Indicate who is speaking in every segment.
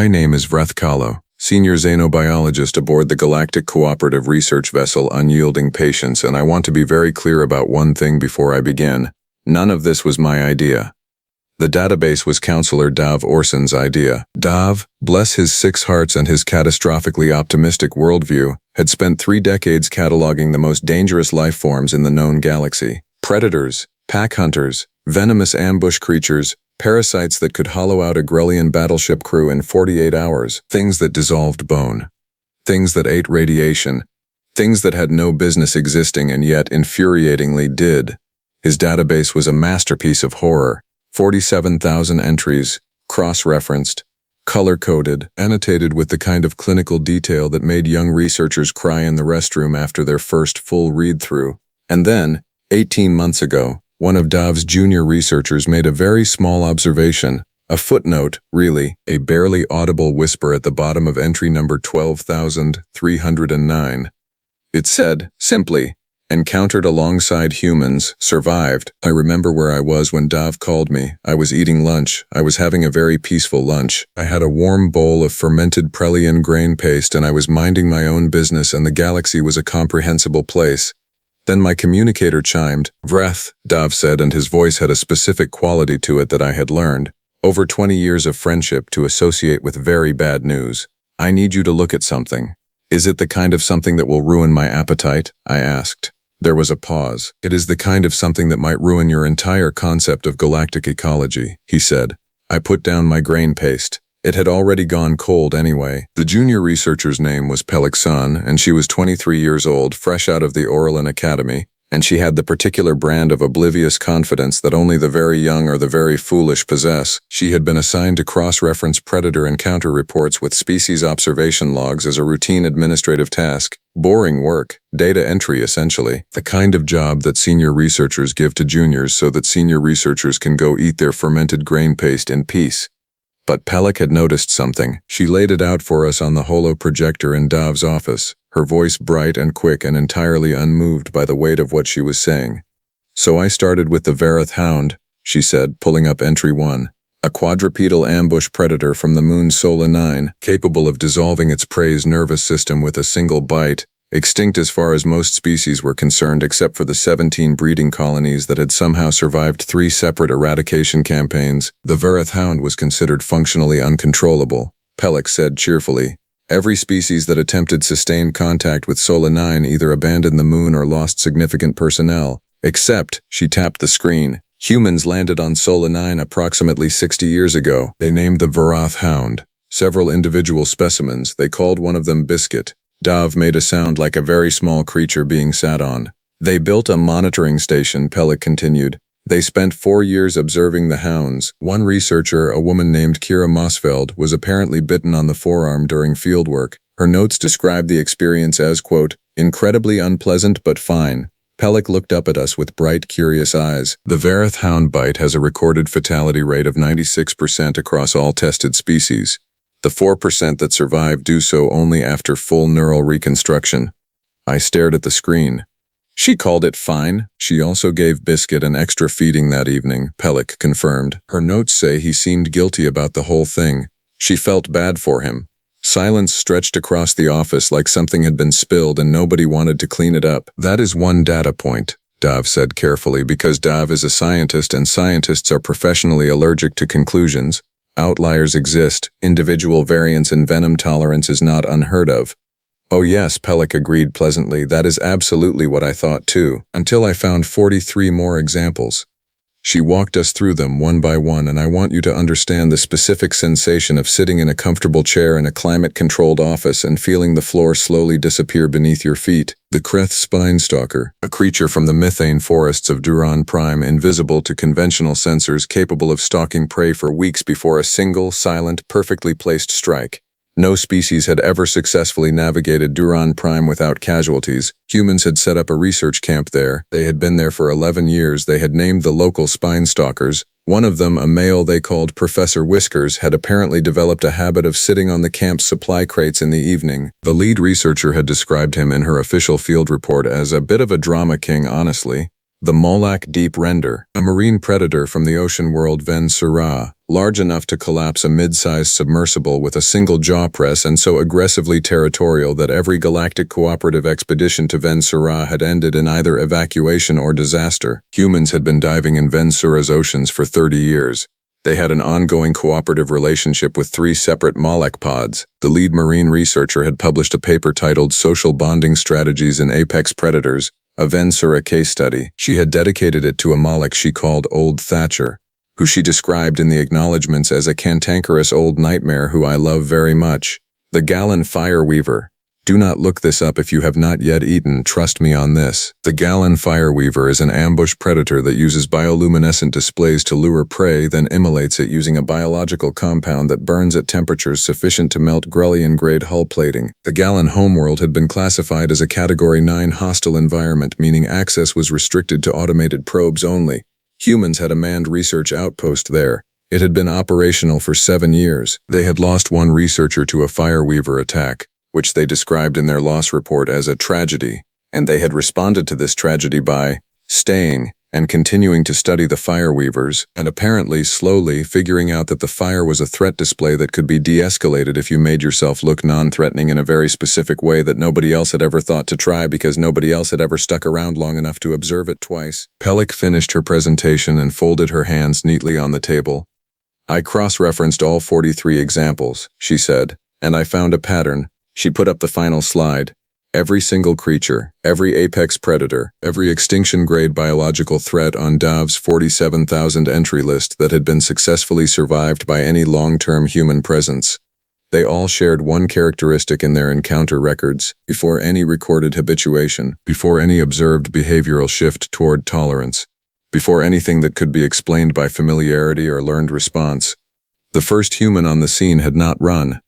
Speaker 1: My name is Vreth Kahlo, senior xenobiologist aboard the Galactic Cooperative Research Vessel Unyielding Patience, and I want to be very clear about one thing before I begin. None of this was my idea. The database was Counselor Dav Orson's idea. Dav, bless his 6 hearts and his catastrophically optimistic worldview, had spent 3 decades cataloging the most dangerous life forms in the known galaxy. Predators, pack hunters, venomous ambush creatures, parasites that could hollow out a Grellian battleship crew in 48 hours, things that dissolved bone, things that ate radiation, things that had no business existing and yet infuriatingly did. His database was a masterpiece of horror. 47,000 entries, cross-referenced, color-coded, annotated with the kind of clinical detail that made young researchers cry in the restroom after their first full read-through. And then, 18 months ago, one of Dav's junior researchers made a very small observation, a footnote, really, a barely audible whisper at the bottom of entry number 12,309. It said, simply, encountered alongside humans, survived. I remember where I was when Dav called me. I was eating lunch. I was having a very peaceful lunch. I had a warm bowl of fermented Prelian grain paste and I was minding my own business and the galaxy was a comprehensible place. Then my communicator chimed. Vreth, Dav said, and his voice had a specific quality to it that I had learned. Over 20 years of friendship to associate with very bad news. I need you to look at something. Is it the kind of something that will ruin my appetite? I asked. There was a pause. It is the kind of something that might ruin your entire concept of galactic ecology, he said. I put down my grain paste. It had already gone cold anyway. The junior researcher's name was Pelik-san, and she was 23 years old, fresh out of the Orlan Academy, and she had the particular brand of oblivious confidence that only the very young or the very foolish possess. She had been assigned to cross-reference predator encounter reports with species observation logs as a routine administrative task. Boring work, data entry essentially, the kind of job that senior researchers give to juniors so that senior researchers can go eat their fermented grain paste in peace. But Pelik had noticed something. She laid it out for us on the holo projector in Dav's office, her voice bright and quick and entirely unmoved by the weight of what she was saying. So I started with the Vareth Hound, she said, pulling up entry 1. A quadrupedal ambush predator from the moon Sola 9, capable of dissolving its prey's nervous system with a single bite, extinct as far as most species were concerned except for the 17 breeding colonies that had somehow survived 3 separate eradication campaigns. The Vareth Hound was considered functionally uncontrollable, Pelik said cheerfully. Every species that attempted sustained contact with Sola 9 either abandoned the moon or lost significant personnel, except, she tapped the screen, humans landed on Sola 9 approximately 60 years ago. They named the Vareth Hound. Several individual specimens, they called one of them Biscuit. Dav made a sound like a very small creature being sat on. They built a monitoring station, Pelik continued. They spent 4 years observing the hounds. One researcher, a woman named Kira Mosfeld, was apparently bitten on the forearm during fieldwork. Her notes described the experience as, quote, incredibly unpleasant but fine. Pelik looked up at us with bright, curious eyes. The Vareth Hound bite has a recorded fatality rate of 96% across all tested species. The 4% that survive do so only after full neural reconstruction. I stared at the screen. She called it fine. She also gave Biscuit an extra feeding that evening, Pelik confirmed. Her notes say he seemed guilty about the whole thing. She felt bad for him. Silence stretched across the office like something had been spilled and nobody wanted to clean it up. That is one data point, Dav said carefully, because Dav is a scientist and scientists are professionally allergic to conclusions. Outliers exist. Individual variance in venom tolerance is not unheard of. Oh yes, Pelik agreed pleasantly. That is absolutely what I thought too, until I found 43 more examples. She walked us through them one by one, and I want you to understand the specific sensation of sitting in a comfortable chair in a climate-controlled office and feeling the floor slowly disappear beneath your feet. The Kreth spinestalker, a creature from the methane forests of Duran Prime, invisible to conventional sensors, capable of stalking prey for weeks before a single, silent, perfectly placed strike. No species had ever successfully navigated Duran Prime without casualties. Humans had set up a research camp there. They had been there for 11 years. They had named the local spinestalkers. One of them, a male they called Professor Whiskers, had apparently developed a habit of sitting on the camp's supply crates in the evening. The lead researcher had described him in her official field report as a bit of a drama king, honestly. The Molac Deep Render, a marine predator from the ocean world Ven Sura, large enough to collapse a mid-sized submersible with a single jaw press and so aggressively territorial that every galactic cooperative expedition to Ven Sura had ended in either evacuation or disaster. Humans had been diving in Ven Sura's oceans for 30 years. They had an ongoing cooperative relationship with 3 separate Molac pods. The lead marine researcher had published a paper titled Social Bonding Strategies in Apex Predators, a Ven Sura case study. She had dedicated it to a Molac she called Old Thatcher, who she described in the acknowledgments as a cantankerous old nightmare who I love very much. The Gallon Fireweaver. Do not look this up if you have not yet eaten, trust me on this. The Gallon Fireweaver is an ambush predator that uses bioluminescent displays to lure prey, then immolates it using a biological compound that burns at temperatures sufficient to melt Grellian-grade hull plating. The Gallon homeworld had been classified as a Category 9 hostile environment, meaning access was restricted to automated probes only. Humans had a manned research outpost there. It had been operational for 7 years. They had lost 1 researcher to a Fireweaver attack, which they described in their loss report as a tragedy, and they had responded to this tragedy by staying and continuing to study the Fireweavers, and apparently slowly figuring out that the fire was a threat display that could be de-escalated if you made yourself look non-threatening in a very specific way that nobody else had ever thought to try because nobody else had ever stuck around long enough to observe it twice. Pellick finished her presentation and folded her hands neatly on the table. I cross-referenced all 43 examples, she said, and I found a pattern. She put up the final slide. Every single creature, every apex predator, every extinction-grade biological threat on DAV's 47,000 entry list that had been successfully survived by any long-term human presence. They all shared one characteristic in their encounter records, before any recorded habituation, before any observed behavioral shift toward tolerance, before anything that could be explained by familiarity or learned response. The first human on the scene had not run.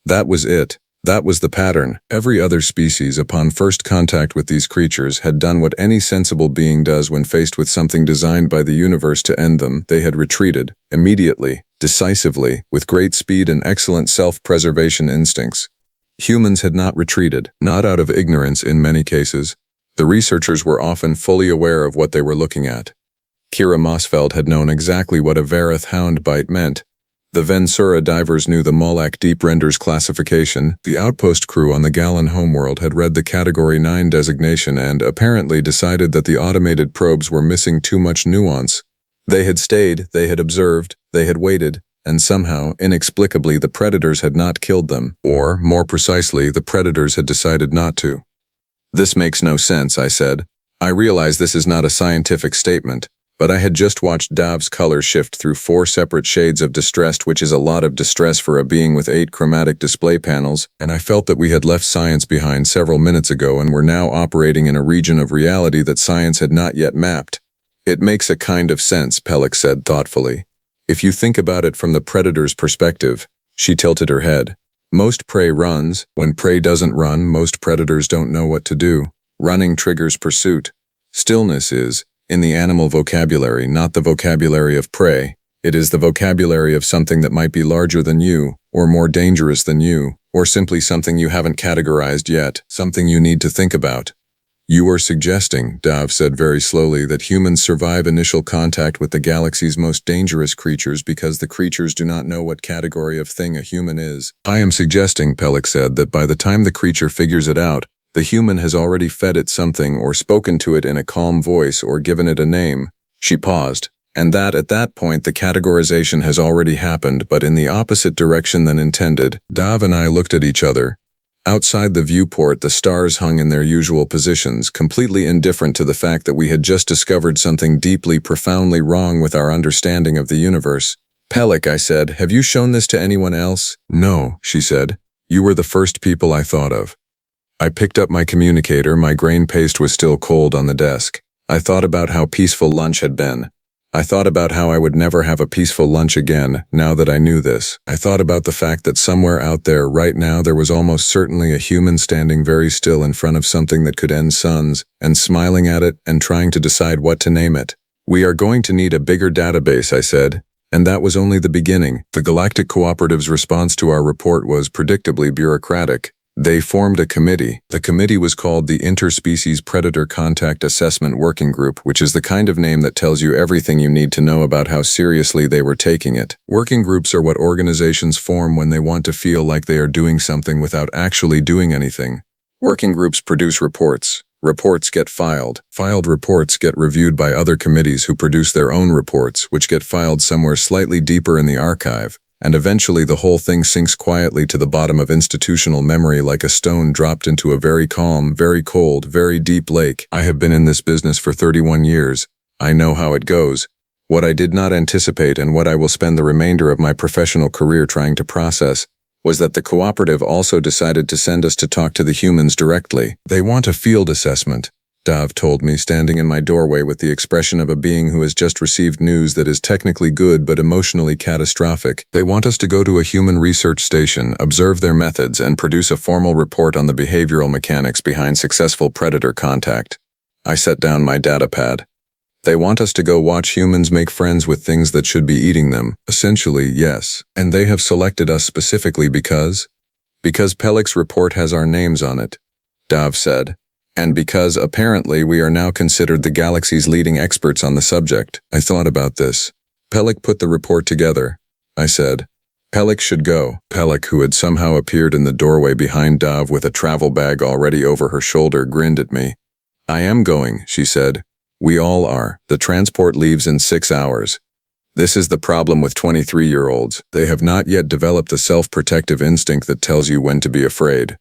Speaker 1: That was it. That was the pattern. Every other species, upon first contact with these creatures, had done what any sensible being does when faced with something designed by the universe to end them. They had retreated, immediately, decisively, with great speed and excellent self-preservation instincts. Humans had not retreated, not out of ignorance in many cases. The researchers were often fully aware of what they were looking at. Kira Mossfeld had known exactly what a Vareth hound bite meant. The Ven Sura divers knew the Molac Deep Render's classification. The outpost crew on the Gallon homeworld had read the Category 9 designation and apparently decided that the automated probes were missing too much nuance. They had stayed, they had observed, they had waited, and somehow, inexplicably, the predators had not killed them, or, more precisely, the predators had decided not to. This makes no sense, I said. I realize this is not a scientific statement, but I had just watched Dav's color shift through 4 separate shades of distressed, which is a lot of distress for a being with 8 chromatic display panels, and I felt that we had left science behind several minutes ago and were now operating in a region of reality that science had not yet mapped. It makes a kind of sense, Pellick said thoughtfully. If you think about it from the predator's perspective, she tilted her head. Most prey runs. When prey doesn't run, most predators don't know what to do. Running triggers pursuit. Stillness is, in the animal vocabulary, not the vocabulary of prey. It is the vocabulary of something that might be larger than you, or more dangerous than you, or simply something you haven't categorized yet, something you need to think about. You are suggesting, Dav said very slowly, that humans survive initial contact with the galaxy's most dangerous creatures because the creatures do not know what category of thing a human is. I am suggesting, Pellick said, that by the time the creature figures it out, the human has already fed it something or spoken to it in a calm voice or given it a name. She paused, and that at that point the categorization has already happened, but in the opposite direction than intended. Dav and I looked at each other. Outside the viewport, the stars hung in their usual positions, completely indifferent to the fact that we had just discovered something deeply, profoundly wrong with our understanding of the universe. Pellick, I said, have you shown this to anyone else? No, she said. You were the first people I thought of. I picked up my communicator. My grain paste was still cold on the desk. I thought about how peaceful lunch had been. I thought about how I would never have a peaceful lunch again, now that I knew this. I thought about the fact that somewhere out there right now there was almost certainly a human standing very still in front of something that could end suns, and smiling at it and trying to decide what to name it. We are going to need a bigger database, I said. And that was only the beginning. The Galactic Cooperative's response to our report was predictably bureaucratic. They formed a committee. The committee was called the Interspecies Predator Contact Assessment Working Group, which is the kind of name that tells you everything you need to know about how seriously they were taking it. Working groups are what organizations form when they want to feel like they are doing something without actually doing anything. Working groups produce reports. Reports get filed. Filed reports get reviewed by other committees who produce their own reports, which get filed somewhere slightly deeper in the archive. And eventually the whole thing sinks quietly to the bottom of institutional memory like a stone dropped into a very calm, very cold, very deep lake. I have been in this business for 31 years. I know how it goes. What I did not anticipate and what I will spend the remainder of my professional career trying to process was that the cooperative also decided to send us to talk to the humans directly. They want a field assessment, Dav told me, standing in my doorway with the expression of a being who has just received news that is technically good but emotionally catastrophic. They want us to go to a human research station, observe their methods, and produce a formal report on the behavioral mechanics behind successful predator contact. I set down my data pad. They want us to go watch humans make friends with things that should be eating them. Essentially, yes. And they have selected us specifically because Pelik's report has our names on it, Dav said. And because, apparently, we are now considered the galaxy's leading experts on the subject. I thought about this. Pelik put the report together. I said, Pelik should go. Pelik, who had somehow appeared in the doorway behind Dav with a travel bag already over her shoulder, grinned at me. I am going, she said. We all are. The transport leaves in 6 hours. This is the problem with 23-year-olds. They have not yet developed the self-protective instinct that tells you when to be afraid.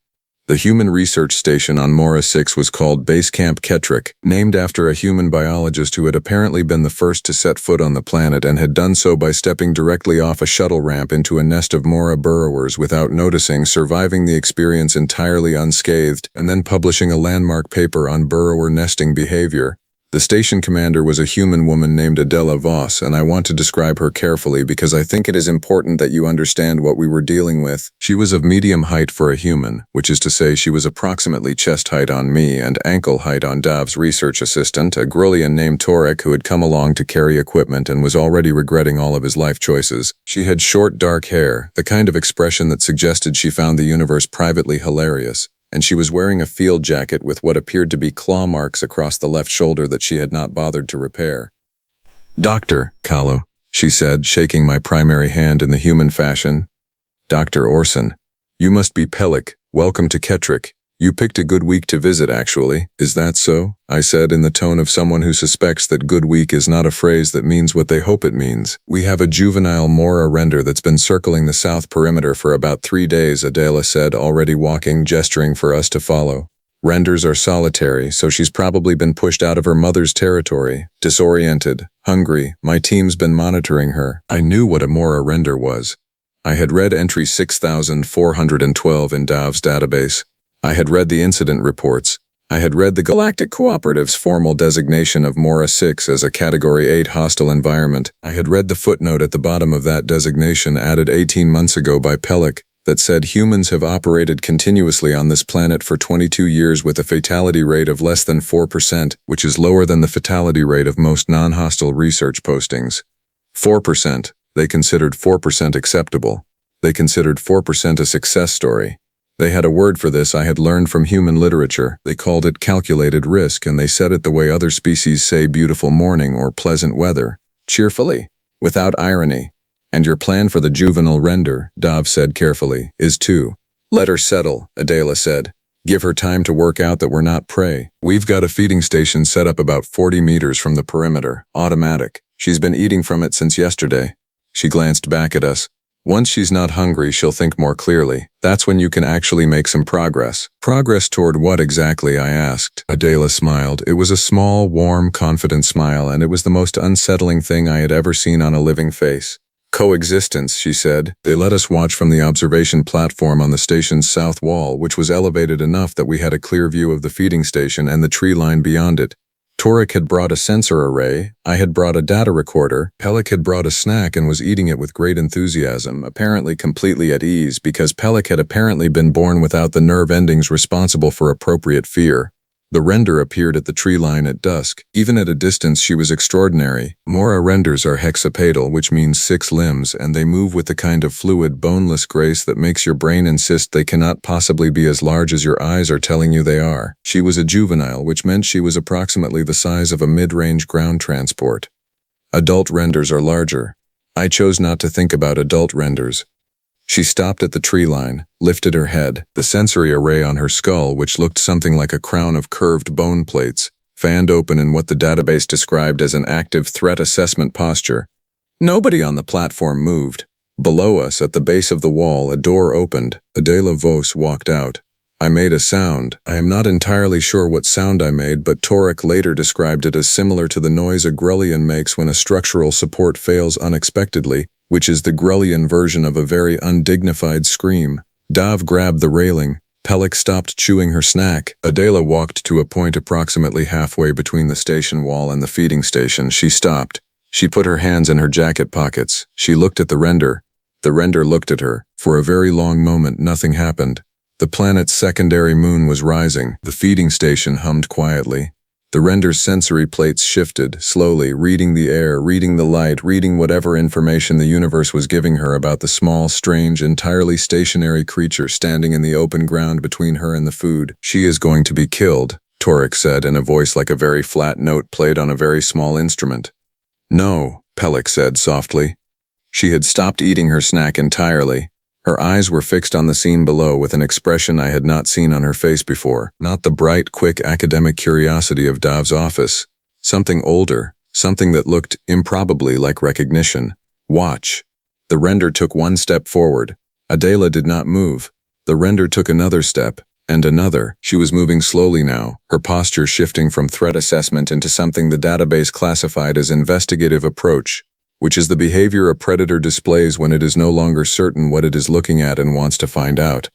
Speaker 1: The human research station on Mora 6 was called Base Camp Kettrick, named after a human biologist who had apparently been the first to set foot on the planet and had done so by stepping directly off a shuttle ramp into a nest of Mora burrowers without noticing, surviving the experience entirely unscathed, and then publishing a landmark paper on burrower nesting behavior. The station commander was a human woman named Adela Voss, and I want to describe her carefully because I think it is important that you understand what we were dealing with. She was of medium height for a human, which is to say she was approximately chest height on me and ankle height on Dav's research assistant, a Grullian named Torek who had come along to carry equipment and was already regretting all of his life choices. She had short, dark hair, the kind of expression that suggested she found the universe privately hilarious. And she was wearing a field jacket with what appeared to be claw marks across the left shoulder that she had not bothered to repair. Dr. Kalu, she said, shaking my primary hand in the human fashion. Dr. Orson, you must be Pelik. Welcome to Kettrick. You picked a good week to visit, actually. Is that so? I said in the tone of someone who suspects that good week is not a phrase that means what they hope it means. We have a juvenile Mora render that's been circling the south perimeter for about 3 days, Adela said, already walking, gesturing for us to follow. Renders are solitary, so she's probably been pushed out of her mother's territory. Disoriented, hungry, my team's been monitoring her. I knew what a Mora render was. I had read entry 6412 in Dav's database. I had read the incident reports. I had read the Galactic Cooperative's formal designation of Mora 6 as a Category 8 hostile environment. I had read the footnote at the bottom of that designation added 18 months ago by Pelik that said humans have operated continuously on this planet for 22 years with a fatality rate of less than 4%, which is lower than the fatality rate of most non-hostile research postings. 4%. They considered 4% acceptable. They considered 4% a success story. They had a word for this I had learned from human literature. They called it calculated risk, and they said it the way other species say beautiful morning or pleasant weather, cheerfully, without irony. And your plan for the juvenile render, Dav said carefully, is to let her settle, Adela said. Give her time to work out that we're not prey. We've got a feeding station set up about 40 meters from the perimeter, automatic. She's been eating from it since yesterday. She glanced back at us. Once she's not hungry, she'll think more clearly. That's when you can actually make some progress. Progress toward what exactly, I asked. Adela smiled. It was a small, warm, confident smile, and it was the most unsettling thing I had ever seen on a living face. Coexistence, she said. They let us watch from the observation platform on the station's south wall, which was elevated enough that we had a clear view of the feeding station and the tree line beyond it. Torek had brought a sensor array, I had brought a data recorder, Pelik had brought a snack and was eating it with great enthusiasm, apparently completely at ease because Pelik had apparently been born without the nerve endings responsible for appropriate fear. The render appeared at the tree line at dusk. Even at a distance she was extraordinary. Mora renders are hexapedal, which means 6 limbs, and they move with the kind of fluid, boneless grace that makes your brain insist they cannot possibly be as large as your eyes are telling you they are. She was a juvenile, which meant she was approximately the size of a mid-range ground transport. Adult renders are larger. I chose not to think about adult renders. She stopped at the tree line, lifted her head. The sensory array on her skull, which looked something like a crown of curved bone plates, fanned open in what the database described as an active threat assessment posture. Nobody on the platform moved. Below us, at the base of the wall, a door opened. Adela Vos walked out. I made a sound. I am not entirely sure what sound I made, but Torek later described it as similar to the noise a Grellian makes when a structural support fails unexpectedly, which is the Grellian version of a very undignified scream. Dav grabbed the railing. Pelik stopped chewing her snack. Adela walked to a point approximately halfway between the station wall and the feeding station. She stopped. She put her hands in her jacket pockets. She looked at the render. The render looked at her. For a very long moment, nothing happened. The planet's secondary moon was rising. The feeding station hummed quietly. The render's sensory plates shifted, slowly, reading the air, reading the light, reading whatever information the universe was giving her about the small, strange, entirely stationary creature standing in the open ground between her and the food. She is going to be killed, Torek said in a voice like a very flat note played on a very small instrument. No, Pelik said softly. She had stopped eating her snack entirely. Her eyes were fixed on the scene below with an expression I had not seen on her face before, not the bright, quick academic curiosity of Dav's office. Something older, something that looked improbably like recognition. Watch. The render took one step forward. Adela did not move. The render took another step, and another. She was moving slowly now, her posture shifting from threat assessment into something the database classified as investigative approach, which is the behavior a predator displays when it is no longer certain what it is looking at and wants to find out.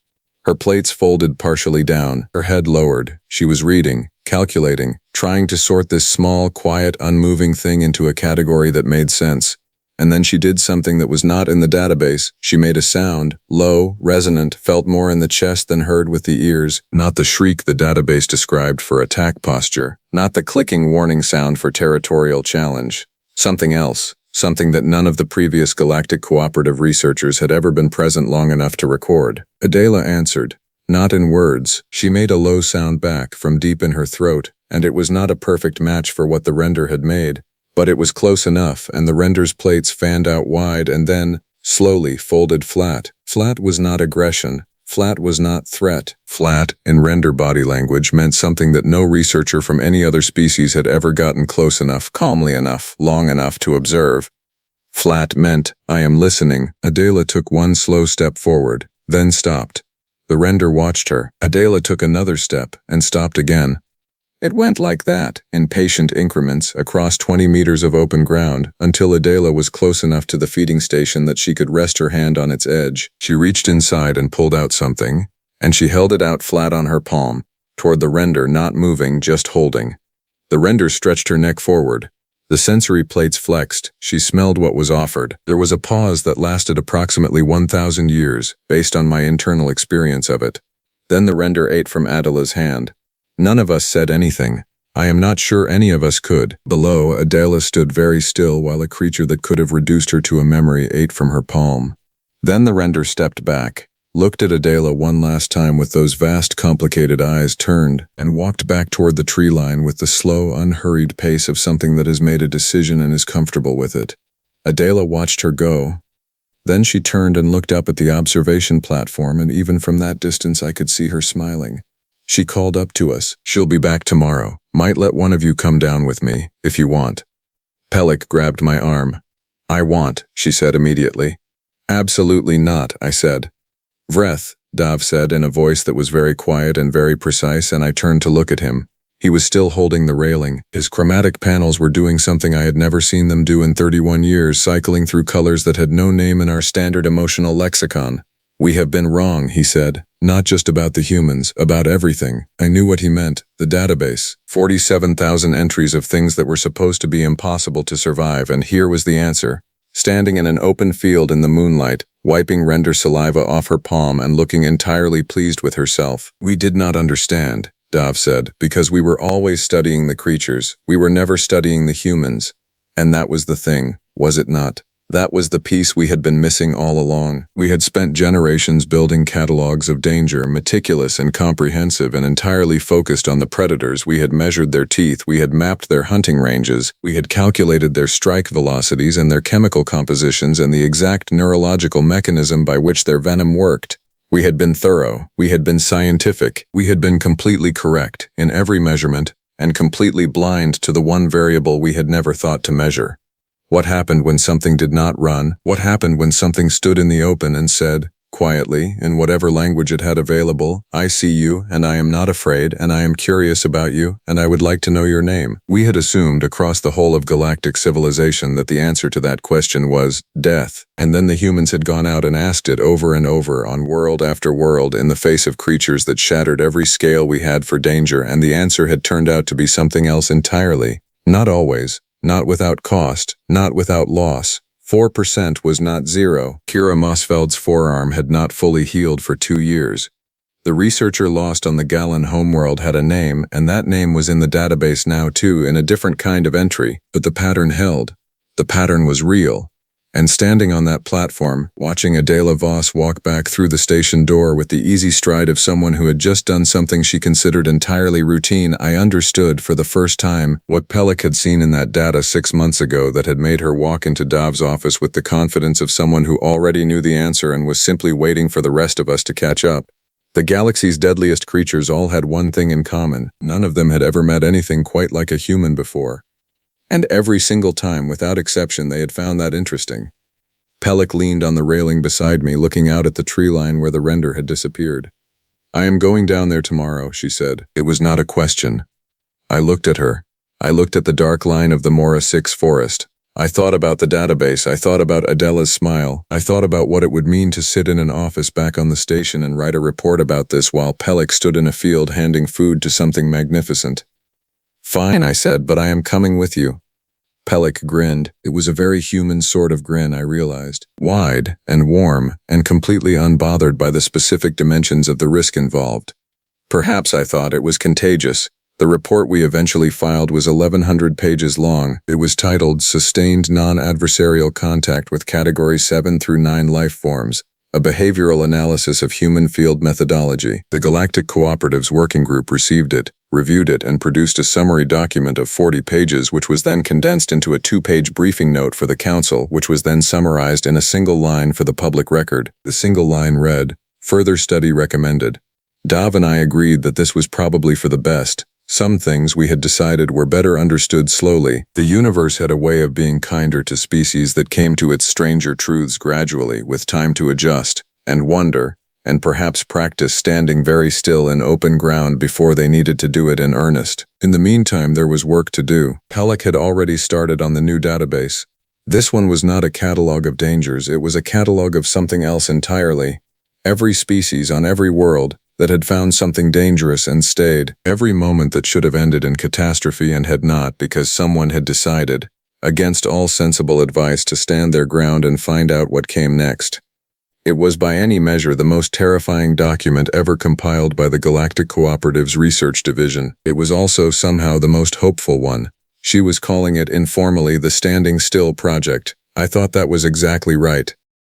Speaker 1: Her plates folded partially down, her head lowered. She was reading, calculating, trying to sort this small, quiet, unmoving thing into a category that made sense. And then she did something that was not in the database. She made a sound, low, resonant, felt more in the chest than heard with the ears, not the shriek the database described for attack posture, not the clicking warning sound for territorial challenge. Something else. Something that none of the previous Galactic Cooperative researchers had ever been present long enough to record. Adela answered. Not in words. She made a low sound back from deep in her throat, and it was not a perfect match for what the render had made, but it was close enough, and the render's plates fanned out wide and then, slowly, folded flat. Flat was not aggression. Flat was not threat. Flat, in render body language, meant something that no researcher from any other species had ever gotten close enough, calmly enough, long enough to observe. Flat meant, I am listening. Adela took one slow step forward, then stopped. The render watched her. Adela took another step, and stopped again. It went like that, in patient increments, across 20 meters of open ground, until Adela was close enough to the feeding station that she could rest her hand on its edge. She reached inside and pulled out something, and she held it out flat on her palm, toward the render, not moving, just holding. The render stretched her neck forward. The sensory plates flexed. She smelled what was offered. There was a pause that lasted approximately 1,000 years, based on my internal experience of it. Then the render ate from Adela's hand. None of us said anything. I am not sure any of us could. Below, Adela stood very still while a creature that could have reduced her to a memory ate from her palm. Then the render stepped back, looked at Adela one last time with those vast, complicated eyes, turned, and walked back toward the tree line with the slow, unhurried pace of something that has made a decision and is comfortable with it. Adela watched her go. Then she turned and looked up at the observation platform, and even from that distance I could see her smiling. She called up to us. She'll be back tomorrow. Might let one of you come down with me, if you want. Pelik grabbed my arm. I want, she said immediately. Absolutely not, I said. Vreth, Dav said in a voice that was very quiet and very precise, and I turned to look at him. He was still holding the railing. His chromatic panels were doing something I had never seen them do in 31 years, cycling through colors that had no name in our standard emotional lexicon. We have been wrong, he said. Not just about the humans, about everything. I knew what he meant. The database. 47,000 entries of things that were supposed to be impossible to survive, and here was the answer. Standing in an open field in the moonlight, wiping render saliva off her palm and looking entirely pleased with herself. We did not understand. Dov said, because we were always studying the creatures. We were never studying the humans. And that was the thing, was it not? That was the piece we had been missing all along. We had spent generations building catalogs of danger, meticulous and comprehensive and entirely focused on the predators. We had measured their teeth, we had mapped their hunting ranges, we had calculated their strike velocities and their chemical compositions and the exact neurological mechanism by which their venom worked. We had been thorough, we had been scientific, we had been completely correct in every measurement and completely blind to the one variable we had never thought to measure. What happened when something did not run? What happened when something stood in the open and said, quietly, in whatever language it had available, I see you, and I am not afraid, and I am curious about you, and I would like to know your name? We had assumed across the whole of galactic civilization that the answer to that question was death, and then the humans had gone out and asked it over and over on world after world in the face of creatures that shattered every scale we had for danger, and the answer had turned out to be something else entirely. Not always. Not without cost, not without loss. 4% was not zero. Kira Mosfeld's forearm had not fully healed for 2 years. The researcher lost on the Gallon homeworld had a name, and that name was in the database now too, in a different kind of entry, but the pattern held. The pattern was real. And standing on that platform, watching Adela Voss walk back through the station door with the easy stride of someone who had just done something she considered entirely routine, I understood for the first time what Pellick had seen in that data 6 months ago that had made her walk into Dov's office with the confidence of someone who already knew the answer and was simply waiting for the rest of us to catch up. The galaxy's deadliest creatures all had one thing in common. None of them had ever met anything quite like a human before. And every single time, without exception, they had found that interesting. Pellick leaned on the railing beside me, looking out at the tree line where the render had disappeared. I am going down there tomorrow, she said. It was not a question. I looked at her. I looked at the dark line of the Mora 6 forest. I thought about the database. I thought about Adela's smile. I thought about what it would mean to sit in an office back on the station and write a report about this while Pellick stood in a field handing food to something magnificent. Fine, I said, but I am coming with you. Pellick grinned. It was a very human sort of grin, I realized. Wide and warm and completely unbothered by the specific dimensions of the risk involved. Perhaps, I thought, it was contagious. The report we eventually filed was 1,100 pages long. It was titled Sustained Non-Adversarial Contact with Category 7 through 9 Life Forms, a behavioral analysis of human field methodology. The Galactic Cooperatives Working Group received it, reviewed it, and produced a summary document of 40 pages, which was then condensed into a 2-page briefing note for the Council, which was then summarized in a single line for the public record. The single line read, "Further study recommended." Dov and I agreed that this was probably for the best. Some things we had decided were better understood slowly. The universe had a way of being kinder to species that came to its stranger truths gradually, with time to adjust, and wonder, and perhaps practice standing very still in open ground before they needed to do it in earnest. In the meantime, there was work to do. Pellick had already started on the new database. This one was not a catalog of dangers, it was a catalog of something else entirely. Every species on every world that had found something dangerous and stayed. Every moment that should have ended in catastrophe and had not, because someone had decided, against all sensible advice, to stand their ground and find out what came next. It was by any measure the most terrifying document ever compiled by the Galactic Cooperatives Research Division. It was also somehow the most hopeful one. She was calling it informally the Standing Still Project. I thought that was exactly right.